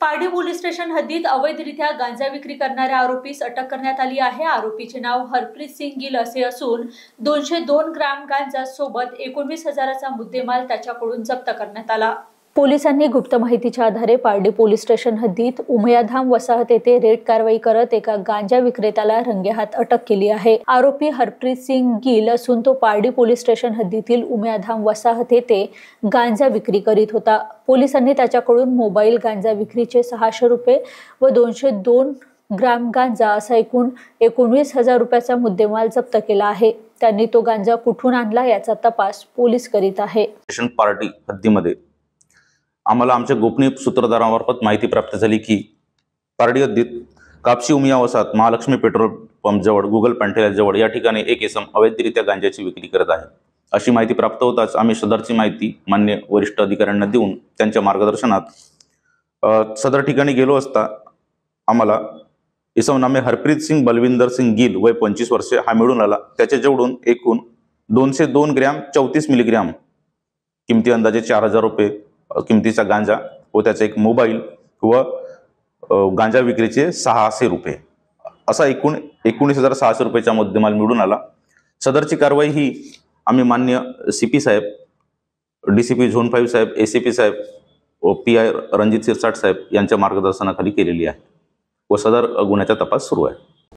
Pardi police station हद्दीत अवैधरित्या गांजा विक्री करणाऱ्या आरोपीस अटक करण्यात आली आहे। आरोपीचे नाव हरप्रीत सिंग गिल असे असून 202 ग्रॅम गांजा सोबत 19,000चा मुद्देमाल त्याच्याकडून जप्त करण्यात आला। पोलिसांनी गुप्त माहितीच्या आधारे पारडी पोलीस स्टेशन हद्दीत उमयाधाम वसाहत येथे रेड कारवाई करत एका गांजा विक्रेत्याला रंगेहात अटक केली आहे। आरोपी हरप्रीत सिंग गिल असून तो पारडी पोलीस स्टेशन हद्दीतील उमयाधाम वसाहत येथे गांजा विक्री करीत होता। पोलिसांनी त्याच्याकडून मोबाईल गांजा विक्रीचे 600 रुपये व 202 ग्रॅम गांजा असा एकूण 19,000 रुपयाचा मुद्देमाल जप्त केला आहे। त्यांनी तो गांजा कुठून आणला याचा तपास पोलीस करीत आहे। स्टेशन पार्टी हद्दीमध्ये आम्हाला आमच्या गोपनीय सूत्रधारामार्फत माहिती प्राप्त झाली की पारडी हद्दीत कापशी उमिया वसाहत महालक्ष्मी पेट्रोल पंप जवळ गुगल पॅन्टेला जवळ या ठिकाणी एक इसम अवैधरित्या गांजाची विक्री करत आहे। अशी माहिती प्राप्त होताच आम्ही सदरची माहिती मान्य वरिष्ठ अधिकाऱ्यांना देऊन त्यांच्या मार्गदर्शनात सदर ठिकाणी गेलो असता आम्हाला इसम नामे हरप्रीत सिंग बलविंदर सिंग गिल वय 25 वर्षे हा मिळून आला। त्याच्या जवळून एकूण 202 ग्रॅम 34 मिलीग्रॅम किमती अंदाजे 4,000 रुपये किमतीचा गांजा व त्याचा एक मोबाईल व गांजा विक्रीचे 600 रुपये असा एकूण 19,600 रुपयाचा मुद्देमाल मिळून आला। सदरची कारवाई ही आम्ही मान्य CP साहेब, DCP झोन 5 साहेब, ACP साहेब व PI रणजित सिरसाट साहेब यांच्या मार्गदर्शनाखाली केलेली आहे व सदर गुन्ह्याचा तपास सुरू आहे।